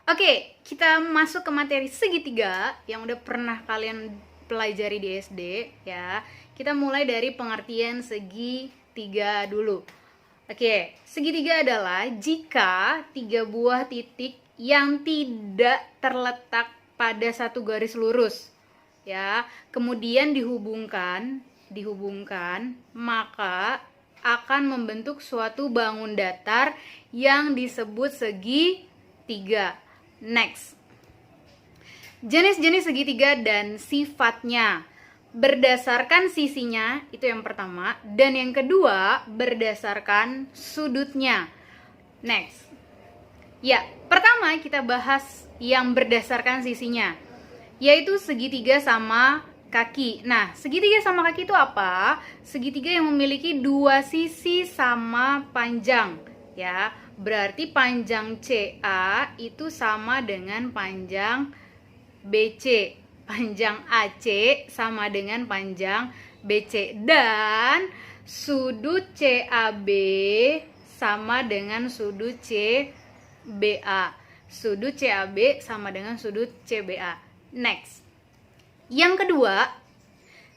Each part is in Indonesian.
Oke, kita masuk ke materi segitiga yang udah pernah kalian pelajari di SD ya. Kita mulai dari pengertian segitiga dulu. Oke, segitiga adalah jika tiga buah titik yang tidak terletak pada satu garis lurus ya, kemudian dihubungkan, maka akan membentuk suatu bangun datar yang disebut segitiga. Next. Jenis-jenis segitiga dan sifatnya. Berdasarkan sisinya, itu yang pertama. Dan yang kedua, berdasarkan sudutnya. Next. Ya, pertama kita bahas yang berdasarkan sisinya, yaitu segitiga sama kaki. Nah, segitiga sama kaki itu apa? Segitiga yang memiliki dua sisi sama panjang, ya. Berarti panjang CA itu sama dengan panjang BC. Panjang AC sama dengan panjang BC. Dan sudut CAB sama dengan sudut CBA. Sudut CAB sama dengan sudut CBA. Next. Yang kedua,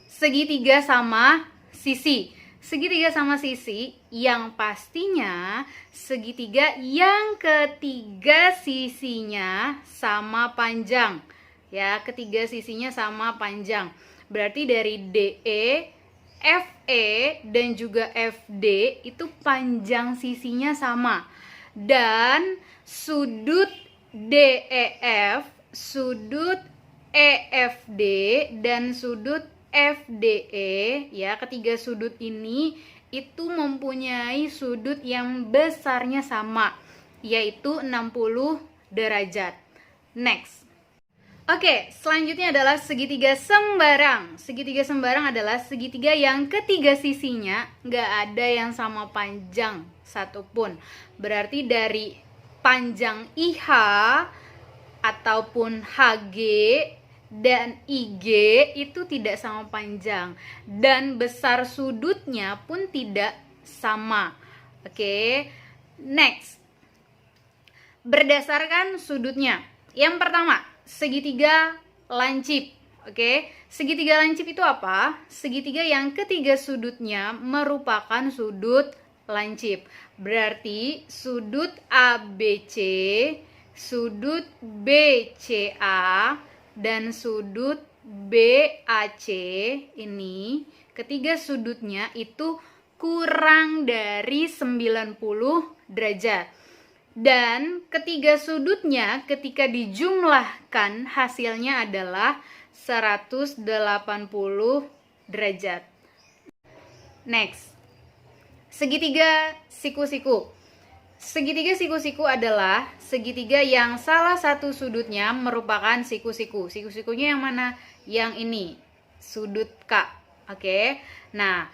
segitiga sama sisi. Segitiga sama sisi yang pastinya segitiga yang ketiga sisinya sama panjang. Ya, ketiga sisinya sama panjang. Berarti dari DE, FE dan juga FD itu panjang sisinya sama. Dan sudut DEF, sudut EFD dan sudut FDE, ya, ketiga sudut ini itu mempunyai sudut yang besarnya sama, yaitu 60 derajat. Next. Oke, selanjutnya adalah segitiga sembarang. Segitiga sembarang adalah segitiga yang ketiga sisinya nggak ada yang sama panjang satupun. Berarti dari panjang IH ataupun HG dan IG itu tidak sama panjang, dan besar sudutnya pun tidak sama. Oke, next. Berdasarkan sudutnya. Yang pertama, segitiga lancip. Oke, segitiga lancip itu apa? Segitiga yang ketiga sudutnya merupakan sudut lancip. Berarti sudut ABC, sudut BCA dan sudut BAC ini ketiga sudutnya itu kurang dari 90 derajat. Dan ketiga sudutnya ketika dijumlahkan hasilnya adalah 180 derajat. Next. Segitiga siku-siku. Segitiga siku-siku adalah segitiga yang salah satu sudutnya merupakan siku-siku. Siku-sikunya yang mana? Yang ini, sudut K. Oke. Nah,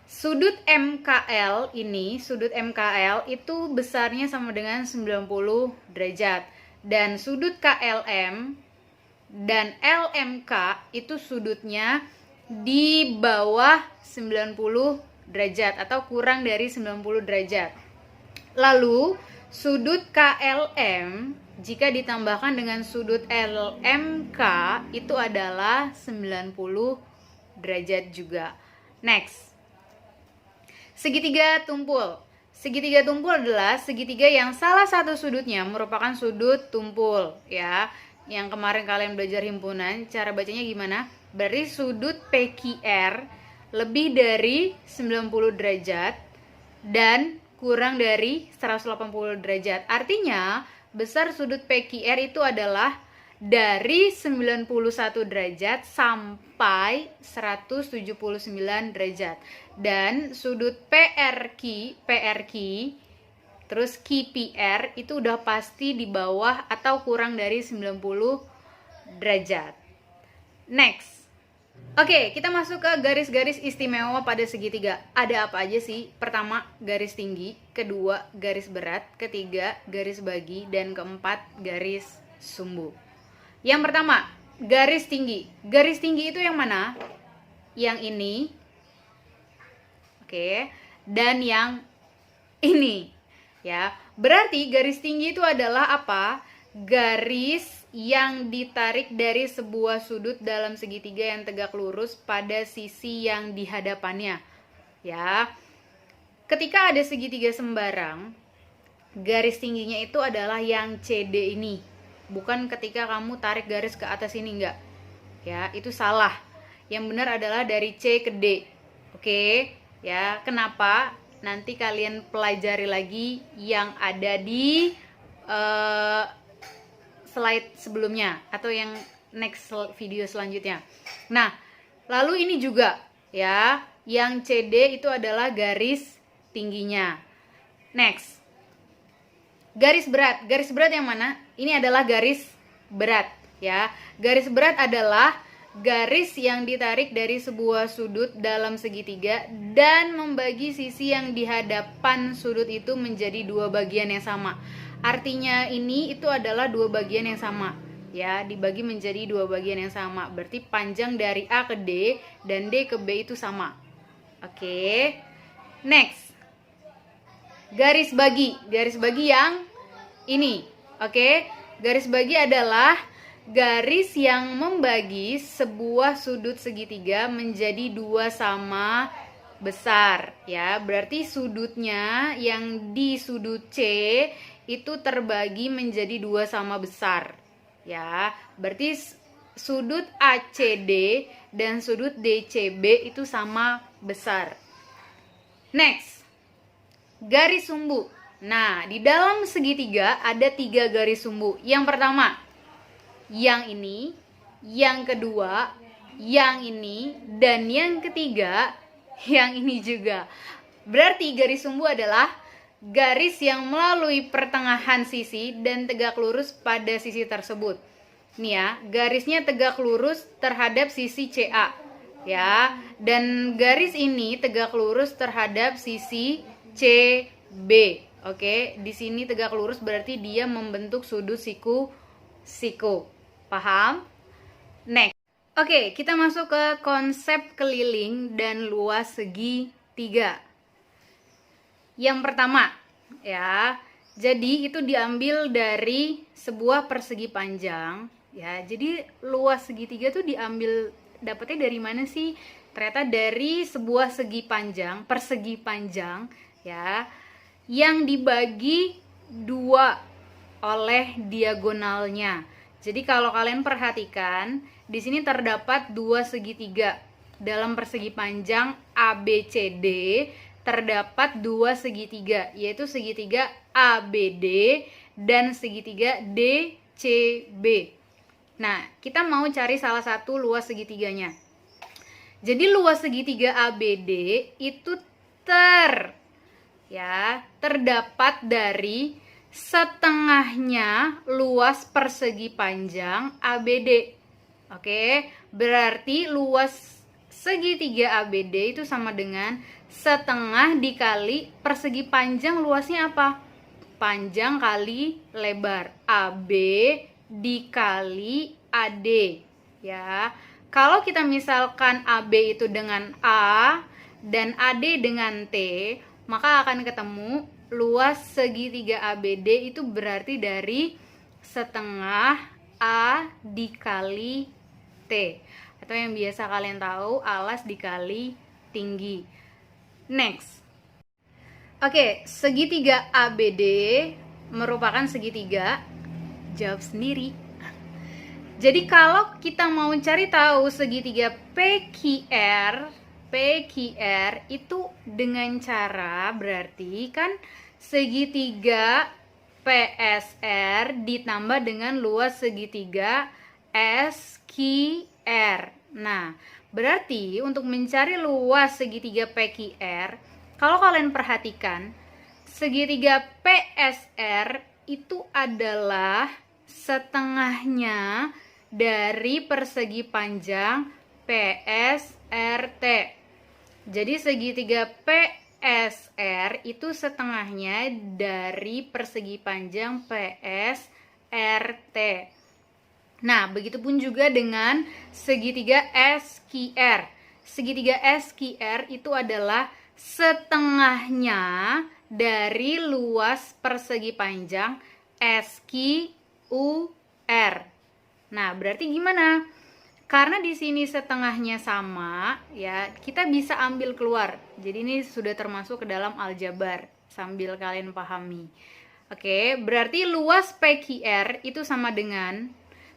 sudut MKL ini, sudut MKL itu besarnya sama dengan 90 derajat. Dan sudut KLM dan LMK itu sudutnya di bawah 90 derajat atau kurang dari 90 derajat. Lalu sudut KLM jika ditambahkan dengan sudut LMK itu adalah 90 derajat juga. Next. Segitiga tumpul. Segitiga tumpul adalah segitiga yang salah satu sudutnya merupakan sudut tumpul, ya. Yang kemarin kalian belajar himpunan, cara bacanya gimana? Berarti sudut PQR lebih dari 90 derajat dan kurang dari 180 derajat. Artinya, besar sudut PQR itu adalah dari 91 derajat sampai 179 derajat. Dan sudut PRQ terus QPR itu udah pasti di bawah atau kurang dari 90 derajat. Next. Oke, kita masuk ke garis-garis istimewa pada segitiga. Ada apa aja sih? Pertama, garis tinggi. Kedua, garis berat. Ketiga, garis bagi. Dan keempat, garis sumbu. Yang pertama, garis tinggi. Garis tinggi itu yang mana? Yang ini. Oke. Dan yang ini. Ya, berarti garis tinggi itu adalah apa? garis yang ditarik dari sebuah sudut dalam segitiga yang tegak lurus pada sisi yang di hadapannya. Ya. Ketika ada segitiga sembarang, garis tingginya itu adalah yang CD ini. Bukan ketika kamu tarik garis ke atas ini, enggak. Ya, itu salah. Yang benar adalah dari C ke D. Oke? Ya, kenapa? Nanti kalian pelajari lagi yang ada di slide sebelumnya atau yang next video selanjutnya. Nah, lalu ini juga ya, yang CD itu adalah garis tingginya. Next. Garis berat. Garis berat yang mana? Ini adalah garis berat ya. Garis berat adalah garis yang ditarik dari sebuah sudut dalam segitiga dan membagi sisi yang di hadapan sudut itu menjadi dua bagian yang sama. Artinya ini itu adalah dua bagian yang sama ya, dibagi menjadi dua bagian yang sama. Berarti panjang dari A ke D dan D ke B itu sama. Oke. Next. Garis bagi. Garis bagi yang ini. Oke. Garis bagi adalah garis yang membagi sebuah sudut segitiga menjadi dua sama besar ya. Berarti sudutnya yang di sudut C itu terbagi menjadi dua sama besar ya. Berarti sudut ACD dan sudut DCB itu sama besar. Next, garis sumbu. Nah, di dalam segitiga ada 3 garis sumbu. Yang pertama, yang ini, yang kedua, yang ini, dan yang ketiga, yang ini juga. Berarti garis sumbu adalah garis yang melalui pertengahan sisi dan tegak lurus pada sisi tersebut. Nih ya, garisnya tegak lurus terhadap sisi CA ya, dan garis ini tegak lurus terhadap sisi CB. Oke, di sini tegak lurus berarti dia membentuk sudut siku. Paham? Next. Oke, kita masuk ke konsep keliling dan luas segitiga. Yang pertama, ya. Jadi itu diambil dari sebuah persegi panjang, ya. Jadi luas segitiga tuh diambil, dapetnya dari mana sih? Ternyata dari sebuah persegi panjang, ya, yang dibagi dua oleh diagonalnya. Jadi kalau kalian perhatikan, di sini terdapat dua segitiga. Dalam persegi panjang ABCD terdapat dua segitiga, yaitu segitiga ABD dan segitiga DCB. Nah, kita mau cari salah satu luas segitiganya. Jadi luas segitiga ABD itu terdapat dari setengahnya luas persegi panjang ABD. Oke, berarti luas segitiga ABD itu sama dengan setengah dikali persegi panjang, luasnya apa? Panjang kali lebar, AB dikali AD ya. Kalau kita misalkan AB itu dengan A dan AD dengan T, maka akan ketemu luas segitiga ABD itu berarti dari setengah A dikali T, atau yang biasa kalian tahu alas dikali tinggi. Next. Oke, segitiga ABD merupakan segitiga, jawab sendiri. Jadi kalau kita mau cari tahu segitiga PQR itu dengan cara, berarti kan segitiga PSR ditambah dengan luas segitiga SQR. Nah, berarti untuk mencari luas segitiga PQR, kalau kalian perhatikan, segitiga PSR itu adalah setengahnya dari persegi panjang PSRT. Jadi segitiga PSR itu setengahnya dari persegi panjang PSRT. Nah, begitupun juga dengan segitiga SQR. Segitiga SQR itu adalah setengahnya dari luas persegi panjang SQR. UR. Nah, berarti gimana? Karena di sini setengahnya sama, ya, kita bisa ambil keluar. Jadi ini sudah termasuk ke dalam aljabar, sambil kalian pahami. Oke, berarti luas PQR itu sama dengan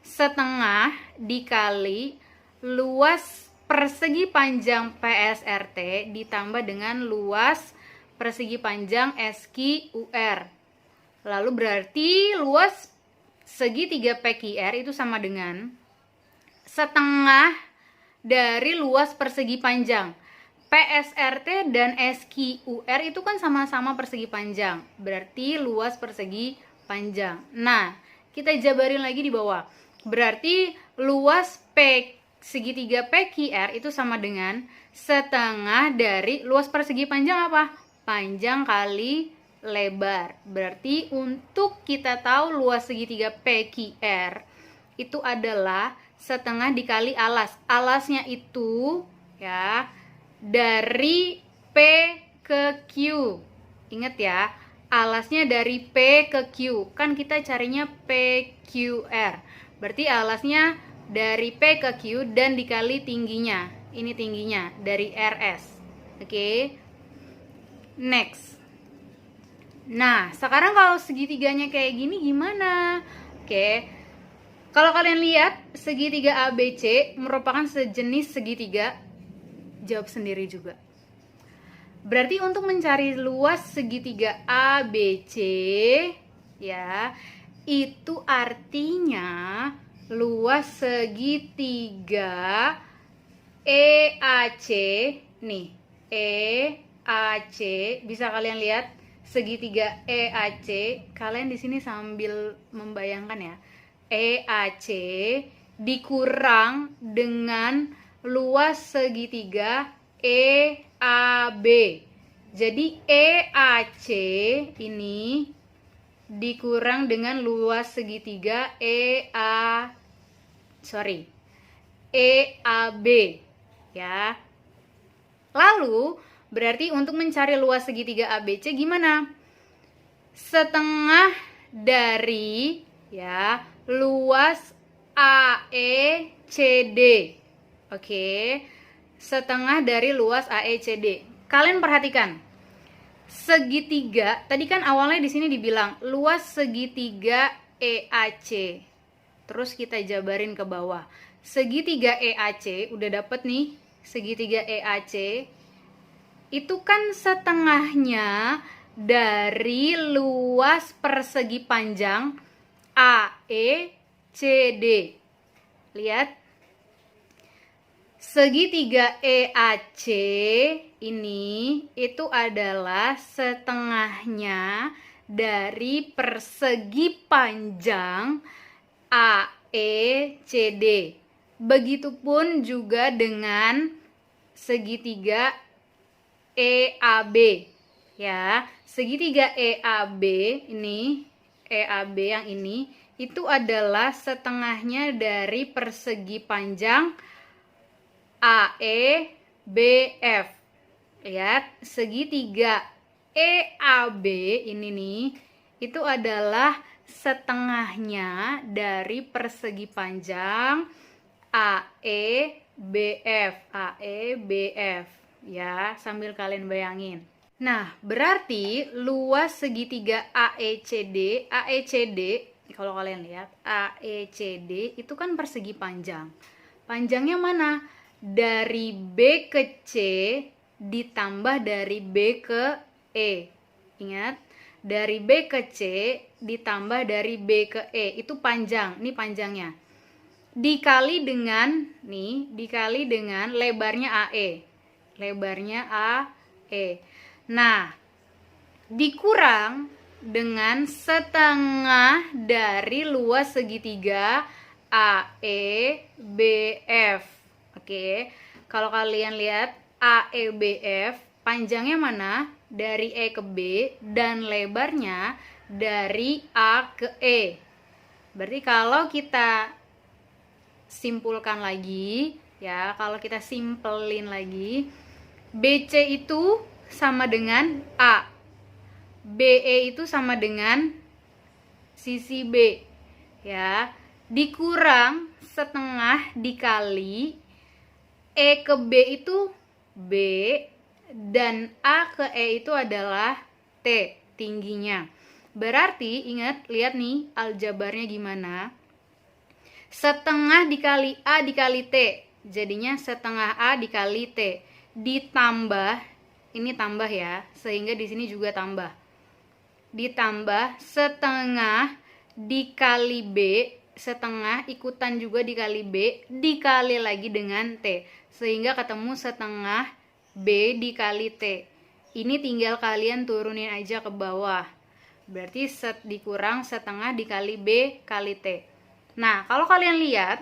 setengah dikali luas persegi panjang PSRT ditambah dengan luas persegi panjang SQUR. Lalu berarti luas segitiga PQR itu sama dengan setengah dari luas persegi panjang. PSRT dan SQUR itu kan sama-sama persegi panjang. Berarti luas persegi panjang. Nah, kita jabarin lagi di bawah. Berarti luas segitiga PQR itu sama dengan setengah dari luas persegi panjang apa? Panjang kali lebar. Berarti untuk kita tahu luas segitiga PQR itu adalah setengah dikali alas. Alasnya itu ya dari P ke Q. Ingat ya, alasnya dari P ke Q. Kan kita carinya PQR. Berarti alasnya dari P ke Q dan dikali tingginya. Ini tingginya dari RS. Oke. Next. Nah, sekarang kalau segitiganya kayak gini gimana? Oke. Kalau kalian lihat, segitiga ABC merupakan sejenis segitiga. Jawab sendiri juga. Berarti untuk mencari luas segitiga ABC, ya, itu artinya luas segitiga EAC, nih, EAC, bisa kalian lihat segitiga EAC. Kalian di sini sambil membayangkan ya. EAC dikurang dengan luas segitiga EAB. Jadi EAC ini dikurang dengan luas segitiga EAB ya. Lalu berarti untuk mencari luas segitiga ABC gimana? Setengah dari ya luas AECD. Oke. Setengah dari luas AECD. Kalian perhatikan. Segitiga, tadi kan awalnya di sini dibilang luas segitiga EAC. Terus kita jabarin ke bawah. Segitiga EAC udah dapet nih, segitiga EAC. Itu kan setengahnya dari luas persegi panjang AECD. Lihat, segitiga EAC ini itu adalah setengahnya dari persegi panjang AECD. Begitupun juga dengan segitiga EAB. Ya, segitiga EAB ini, EAB yang ini itu adalah setengahnya dari persegi panjang AEBF. Lihat, segitiga EAB ini nih itu adalah setengahnya dari persegi panjang AEBF. AEBF ya, sambil kalian bayangin. Nah, berarti luas segitiga AECD kalau kalian lihat AECD itu kan persegi panjang. Panjangnya mana? Dari B ke C ditambah dari B ke E. Ingat, dari B ke C ditambah dari B ke E. Itu panjang, ini panjangnya. Dikali dengan lebarnya AE. Lebarnya AE. Nah, dikurang dengan setengah dari luas segitiga AEBF. Oke, kalau kalian lihat AEBF panjangnya mana? Dari E ke B dan lebarnya dari A ke E. Berarti kalau kita simpulkan lagi, ya, kalau kita simpelin lagi, BC itu sama dengan A. BE itu sama dengan sisi B. ya, dikurang setengah dikali E ke B itu B, dan A ke E itu adalah T tingginya. Berarti ingat, lihat nih aljabarnya gimana. Setengah dikali A dikali T, jadinya setengah A dikali T, ditambah, ini tambah ya, sehingga di sini juga tambah, ditambah setengah dikali B, setengah ikutan juga dikali B, dikali lagi dengan T, sehingga ketemu setengah B dikali T. Ini tinggal kalian turunin aja ke bawah, berarti dikurang setengah dikali B kali T. Nah, kalau kalian lihat,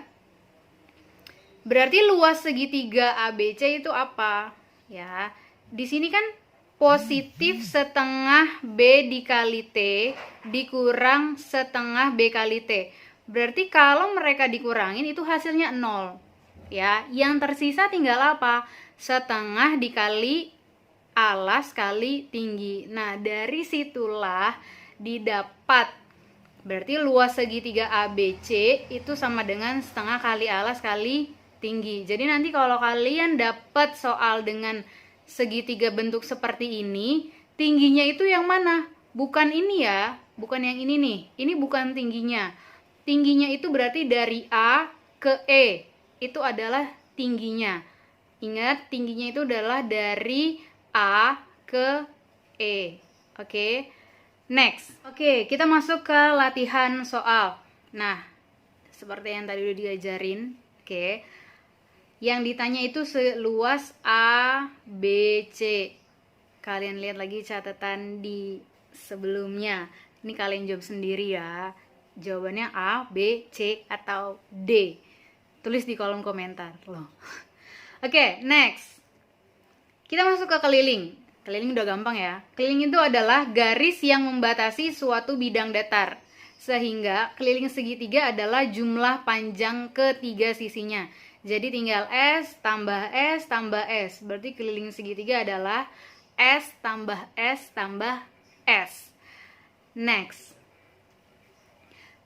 berarti luas segitiga ABC itu apa? Ya, di sini kan positif setengah B dikali T dikurang setengah B kali T. Berarti kalau mereka dikurangin itu hasilnya 0. Ya, yang tersisa tinggal apa? Setengah dikali alas kali tinggi. Nah, dari situlah didapat, berarti luas segitiga ABC itu sama dengan setengah kali alas kali tinggi. Jadi nanti kalau kalian dapat soal dengan segitiga bentuk seperti ini, tingginya itu yang mana? Bukan ini ya, bukan yang ini nih. Ini bukan tingginya. Tingginya itu berarti dari A ke E. Itu adalah tingginya. Ingat, tingginya itu adalah dari A ke E. Oke. Next. Oke, kita masuk ke latihan soal. Nah, seperti yang tadi udah diajarin. Oke. Yang ditanya itu seluas A, B, C. Kalian lihat lagi catatan di sebelumnya. Ini kalian jawab sendiri ya. Jawabannya A, B, C, atau D. Tulis di kolom komentar loh. Oke, next. Kita masuk ke keliling. Keliling udah gampang ya. Keliling itu adalah garis yang membatasi suatu bidang datar. Sehingga keliling segitiga adalah jumlah panjang ketiga sisinya. Jadi tinggal S tambah S tambah S. Berarti keliling segitiga adalah S tambah S tambah S. Next.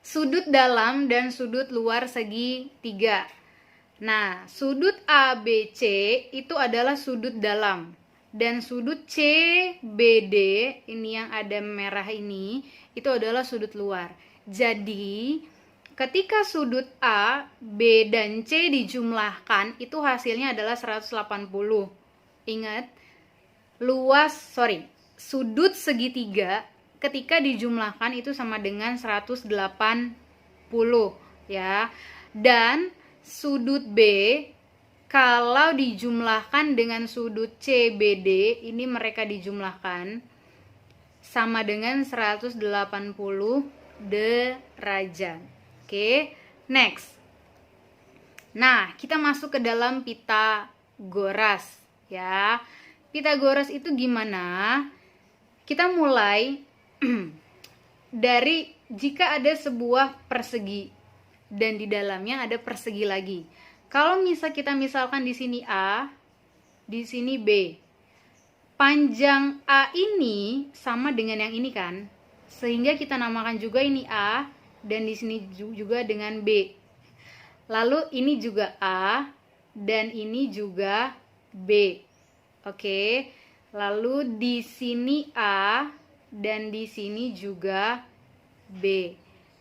Sudut dalam dan sudut luar segitiga. Nah, sudut ABC itu adalah sudut dalam. Dan sudut CBD, ini yang ada merah ini, itu adalah sudut luar. Jadi, ketika sudut A, B, dan C dijumlahkan, itu hasilnya adalah 180. Ingat, sudut segitiga ketika dijumlahkan itu sama dengan 180 ya. Dan sudut B kalau dijumlahkan dengan sudut CBD, ini mereka dijumlahkan sama dengan 180 derajat. Oke, next. Nah, kita masuk ke dalam Pitagoras ya. Pitagoras itu gimana? Kita mulai dari jika ada sebuah persegi dan di dalamnya ada persegi lagi. Kalau kita misalkan di sini A, di sini B. Panjang A ini sama dengan yang ini kan? Sehingga kita namakan juga ini A dan di sini juga dengan B. Lalu ini juga A dan ini juga B. Oke. Lalu di sini A dan di sini juga B.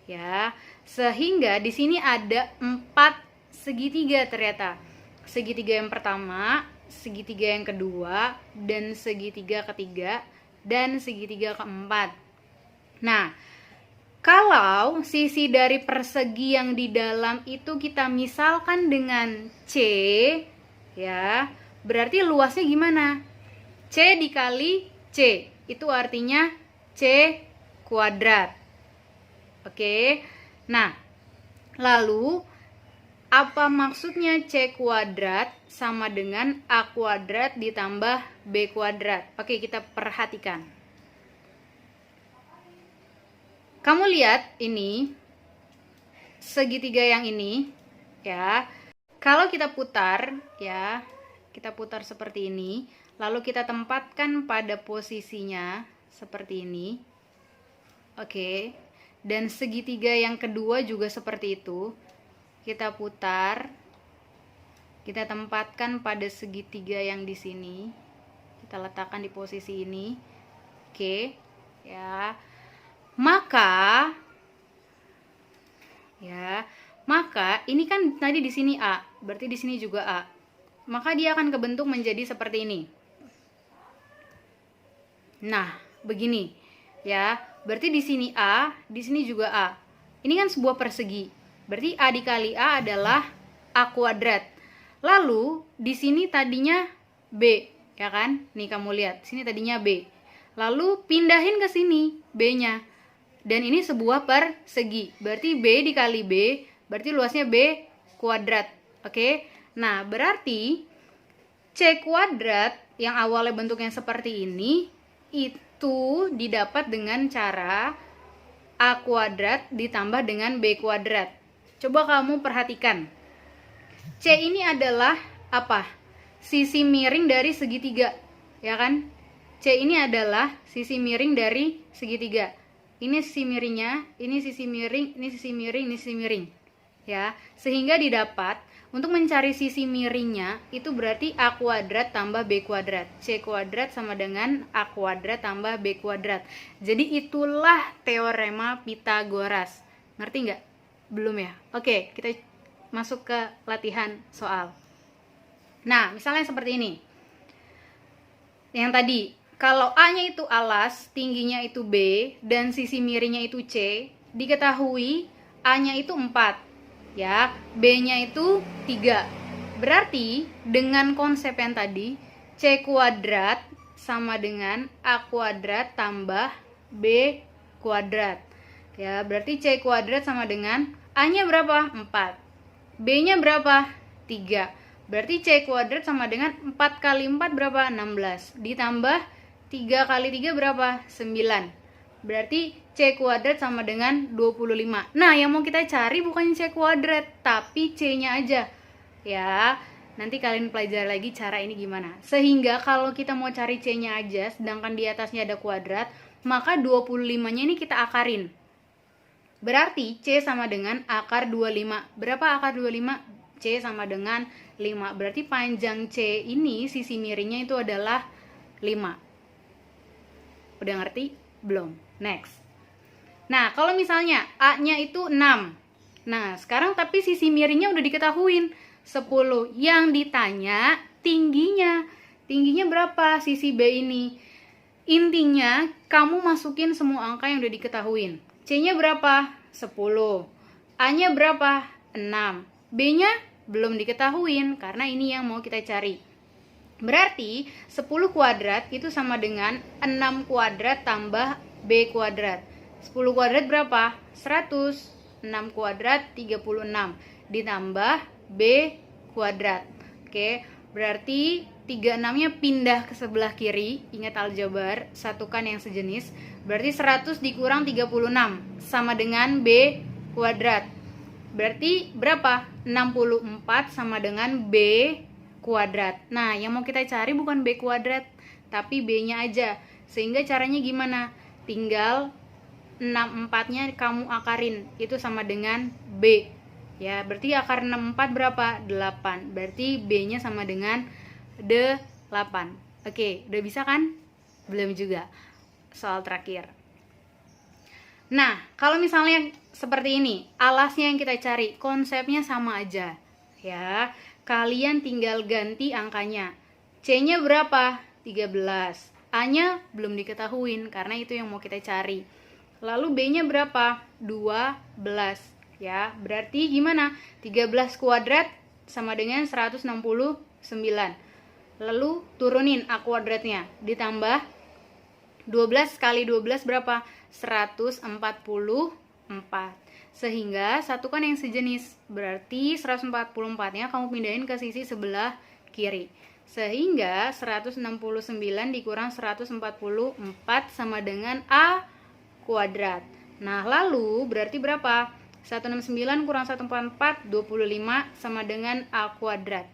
Ya. Sehingga di sini ada 4 segitiga ternyata. Segitiga yang pertama, segitiga yang kedua, dan segitiga ketiga, dan segitiga keempat. Nah, kalau sisi dari persegi yang di dalam itu kita misalkan dengan C, ya, berarti luasnya gimana? C dikali C, itu artinya C kuadrat. Oke, nah, lalu apa maksudnya C kuadrat sama dengan A kuadrat ditambah B kuadrat? Oke, kita perhatikan. Kamu lihat ini, segitiga yang ini, ya. Kalau kita putar, ya, kita putar seperti ini, lalu kita tempatkan pada posisinya seperti ini. Oke. dan segitiga yang kedua juga seperti itu. Kita putar, kita tempatkan pada segitiga yang di sini, kita letakkan di posisi ini. Oke, ya. Maka ini kan tadi di sini A, berarti di sini juga A. Maka dia akan kebentuk menjadi seperti ini. Nah, begini. Ya, berarti di sini A, di sini juga A. Ini kan sebuah persegi. Berarti A dikali A adalah A kuadrat. Lalu di sini tadinya B, ya kan? Nih kamu lihat, sini tadinya B. Lalu pindahin ke sini B-nya. Dan ini sebuah persegi. Berarti B dikali B, berarti luasnya B kuadrat. Oke? Nah, berarti C kuadrat yang awalnya bentuknya seperti ini itu didapat dengan cara A kuadrat ditambah dengan B kuadrat. Coba kamu perhatikan. C ini adalah apa? Sisi miring dari segitiga, ya kan? C ini adalah sisi miring dari segitiga. Ini sisi miringnya, ini sisi miring, ini sisi miring, ini sisi miring. Ya, sehingga didapat untuk mencari sisi miringnya itu berarti A kuadrat tambah B kuadrat. C kuadrat sama dengan A kuadrat tambah B kuadrat. Jadi itulah teorema Pitagoras. Ngerti nggak? Belum ya? Oke, kita masuk ke latihan soal. Nah, misalnya seperti ini. Yang tadi, kalau A-nya itu alas, tingginya itu B, dan sisi miringnya itu C, diketahui A-nya itu 4. Ya, B-nya itu 3. Berarti dengan konsep yang tadi, C kuadrat sama dengan A kuadrat tambah B kuadrat. Ya, berarti C kuadrat sama dengan A-nya berapa? 4. B-nya berapa? 3. Berarti C kuadrat sama dengan 4 kali 4 berapa? 16. Ditambah 3 kali 3 berapa? 9. Berarti C kuadrat sama dengan 25. Nah, yang mau kita cari bukan C kuadrat, tapi C-nya aja. Ya, nanti kalian pelajari lagi cara ini gimana. Sehingga kalau kita mau cari C-nya aja, sedangkan di atasnya ada kuadrat, maka 25-nya ini kita akarin. Berarti C sama dengan akar 25. Berapa akar 25? C sama dengan 5. Berarti panjang C ini, sisi miringnya itu adalah 5. Udah ngerti? Belum. Next. Nah, kalau misalnya A-nya itu 6. Nah, sekarang tapi sisi miringnya udah diketahuin 10. Yang ditanya tingginya. Tingginya berapa sisi B ini? Intinya, kamu masukin semua angka yang udah diketahuin. C-nya berapa? 10. A-nya berapa? 6. B-nya belum diketahuin, karena ini yang mau kita cari. Berarti 10 kuadrat itu sama dengan 6 kuadrat tambah B kuadrat. 10 kuadrat berapa? 100. 6 kuadrat 36. Ditambah B kuadrat. Oke, berarti 36-nya pindah ke sebelah kiri. Ingat aljabar, satukan yang sejenis. Berarti 100 dikurang 36 sama dengan B kuadrat. Berarti berapa? 64 sama dengan B kuadrat. Nah, yang mau kita cari bukan B kuadrat, tapi B-nya aja. Sehingga caranya gimana? Tinggal 64-nya kamu akarin. Itu sama dengan B. Ya, berarti akar 64 berapa? 8. Berarti B-nya sama dengan 8. Oke, udah bisa kan? Belum juga. Soal terakhir. Nah, kalau misalnya seperti ini, alasnya yang kita cari, konsepnya sama aja. Ya, kalian tinggal ganti angkanya. C-nya berapa? 13. A-nya belum diketahuin karena itu yang mau kita cari. Lalu B-nya berapa? 12. Ya, berarti gimana? 13 kuadrat sama dengan 169. Lalu turunin A kuadratnya. Ditambah 12 kali 12 berapa? 144. Sehingga satukan yang sejenis. Berarti 144-nya kamu pindahin ke sisi sebelah kiri. Sehingga 169 dikurang 144 sama dengan A kuadrat. Nah, lalu berarti berapa? 169 kurang 144, 25 sama dengan A kuadrat.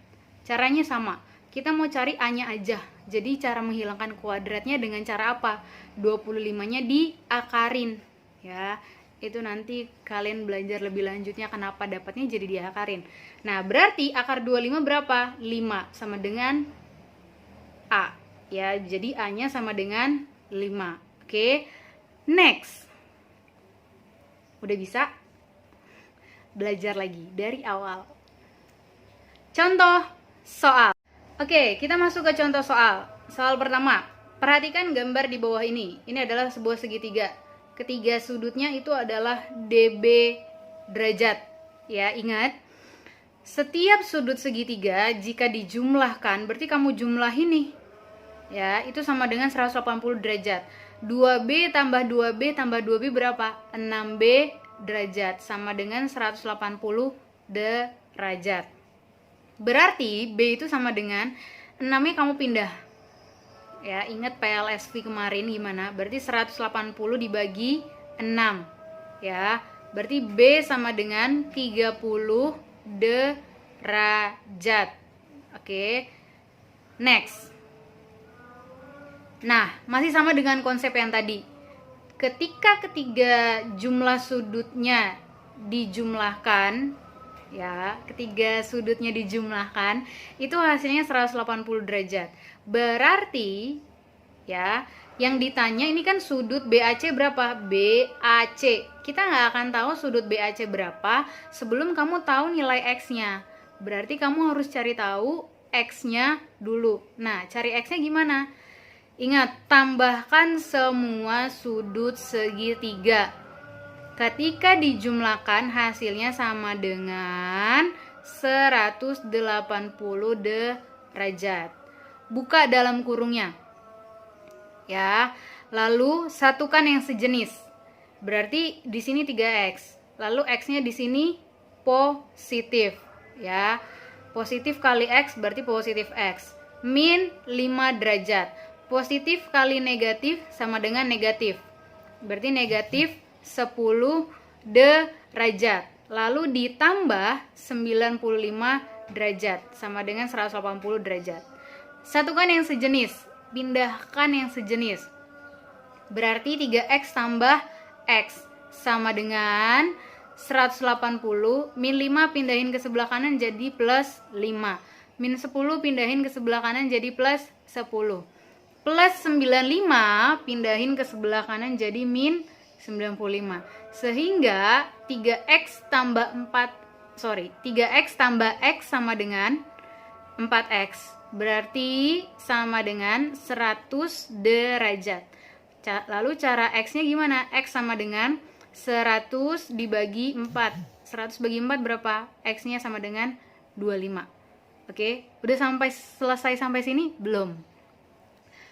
Caranya sama. Kita mau cari A-nya aja. Jadi cara menghilangkan kuadratnya dengan cara apa? 25-nya diakarin. Ya. Itu nanti kalian belajar lebih lanjutnya kenapa dapatnya jadi diakarin. Nah, berarti akar 25 berapa? 5 sama dengan A. Ya, jadi A-nya sama dengan 5. Oke. Next. Udah bisa? Belajar lagi dari awal. Contoh soal. Oke, kita masuk ke contoh soal. Soal pertama. Perhatikan gambar di bawah ini. Ini adalah sebuah segitiga. Ketiga sudutnya itu adalah DB derajat. Ya, ingat. Setiap sudut segitiga jika dijumlahkan, berarti kamu jumlah ini. Ya, itu sama dengan 180 derajat. 2B tambah 2B tambah 2B berapa? 6B derajat sama dengan 180 derajat. Berarti B itu sama dengan 6-nya kamu pindah. Ya, ingat PLSV kemarin gimana? Berarti 180 dibagi 6. Ya, berarti B sama dengan 30 derajat. Oke. Next. Nah, masih sama dengan konsep yang tadi. Ketika ketiga jumlah sudutnya dijumlahkan, ya, ketiga sudutnya dijumlahkan, itu hasilnya 180 derajat. Berarti, ya, yang ditanya ini kan sudut BAC berapa? BAC. Kita nggak akan tahu sudut BAC berapa sebelum kamu tahu nilai X-nya. Berarti kamu harus cari tahu X-nya dulu. Nah, cari X-nya gimana? Ingat, tambahkan semua sudut segitiga. Ketika dijumlahkan hasilnya sama dengan 180 derajat. Buka dalam kurungnya. Ya, lalu satukan yang sejenis. Berarti di sini 3X. Lalu X-nya di sini positif, ya. Positif kali X berarti positif X. Min 5 derajat. Positif kali negatif sama dengan negatif. Berarti negatif 10 derajat. Lalu ditambah 95 derajat sama dengan 180 derajat. Satukan yang sejenis, pindahkan yang sejenis. Berarti 3X tambah X sama dengan 180. Min 5 pindahin ke sebelah kanan jadi plus 5. Min 10 pindahin ke sebelah kanan jadi plus 10. Plus 95 pindahin ke sebelah kanan jadi min 95. Sehingga 3X tambah 3X tambah X sama dengan 4X. Berarti sama dengan 100 derajat. Lalu cara X-nya gimana? X sama dengan 100 dibagi 4. 100 bagi 4 berapa? X-nya sama dengan 25. Oke, udah selesai sampai sini? Belum.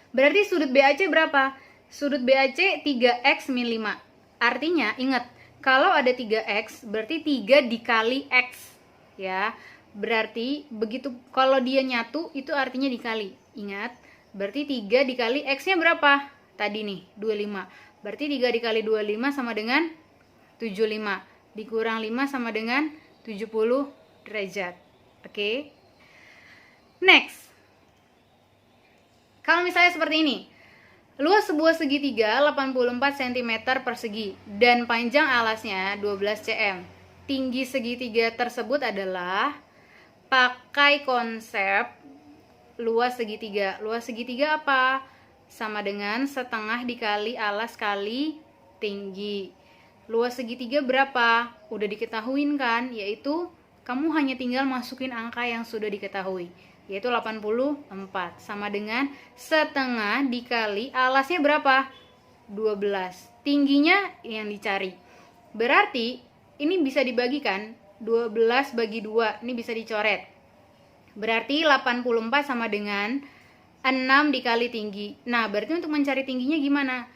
Berarti sudut BAC berapa? Sudut BAC 3X min 5. Artinya, ingat, kalau ada 3X, berarti 3 dikali X. Ya, berarti begitu kalau dia nyatu, itu artinya dikali. Ingat, berarti 3 dikali X-nya berapa? Tadi nih, 25. Berarti 3 dikali 25 sama dengan 75. Dikurang 5 sama dengan 70 derajat. Oke. Next. Kalau misalnya seperti ini, luas sebuah segitiga 84 cm persegi dan panjang alasnya 12 cm. Tinggi segitiga tersebut adalah, pakai konsep luas segitiga. Luas segitiga apa? Sama dengan setengah dikali alas kali tinggi. Luas segitiga berapa? Udah diketahuin kan? Yaitu kamu hanya tinggal masukin angka yang sudah diketahui, yaitu 84 sama dengan setengah dikali alasnya berapa? 12. Tingginya yang dicari. Berarti ini bisa dibagikan, 12 bagi 2, ini bisa dicoret. Berarti 84 sama dengan 6 dikali tinggi. Nah, berarti untuk mencari tingginya gimana?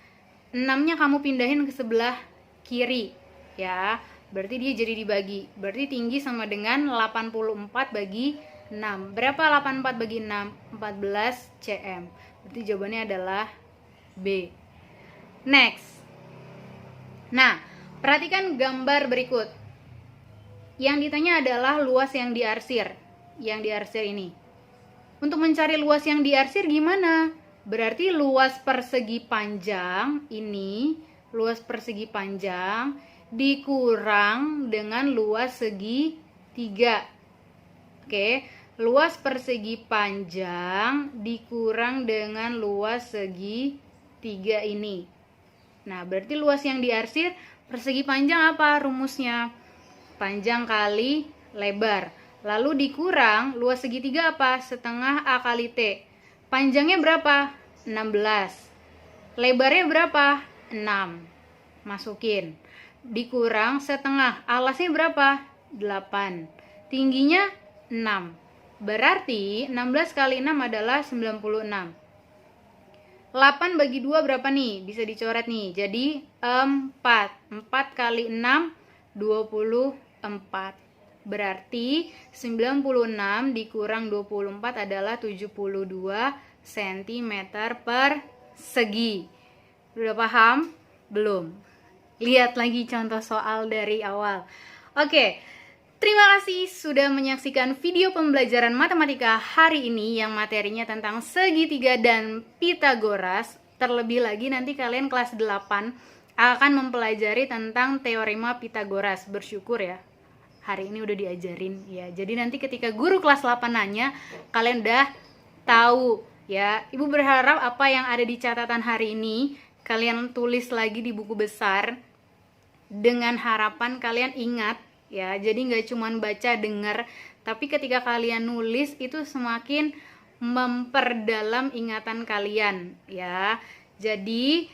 6-nya kamu pindahin ke sebelah kiri, ya. Berarti dia jadi dibagi. Berarti tinggi sama dengan 84 bagi 6. Berapa 84 bagi 6? 14 cm. Berarti jawabannya adalah B. Next. Nah, perhatikan gambar berikut. Yang ditanya adalah luas yang diarsir. Yang diarsir ini. Untuk mencari luas yang diarsir gimana? Berarti luas persegi panjang ini, luas persegi panjang dikurang dengan luas segitiga. Oke, luas persegi panjang dikurang dengan luas segitiga ini. Nah, berarti luas yang diarsir persegi panjang apa rumusnya? Panjang kali lebar. Lalu dikurang luas segitiga apa? Setengah A kali T. Panjangnya berapa? 16. Lebarnya berapa? 6. Masukin. Dikurang setengah. Alasnya berapa? 8. Tingginya 6. Berarti 16 kali 6 adalah 96. 8 bagi 2 berapa nih? Bisa dicoret nih. Jadi 4. 4 kali 6 24. Berarti 96 dikurang 24 adalah 72 cm persegi. Udah paham? Belum? Lihat lagi contoh soal dari awal. Oke, terima kasih sudah menyaksikan video pembelajaran matematika hari ini yang materinya tentang segitiga dan Pitagoras. Terlebih lagi nanti kalian kelas 8 akan mempelajari tentang teorema Pitagoras. Bersyukur ya, hari ini udah diajarin ya. Jadi nanti ketika guru kelas 8 nanya, kalian udah tahu ya. Ibu berharap apa yang ada di catatan hari ini kalian tulis lagi di buku besar, dengan harapan kalian ingat ya. Jadi nggak cuma baca dengar, tapi ketika kalian nulis itu semakin memperdalam ingatan kalian ya. Jadi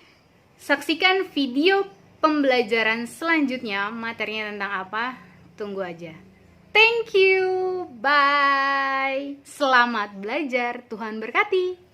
saksikan video pembelajaran selanjutnya, materinya tentang apa? Tunggu aja. Thank you, bye. Selamat belajar, Tuhan berkati.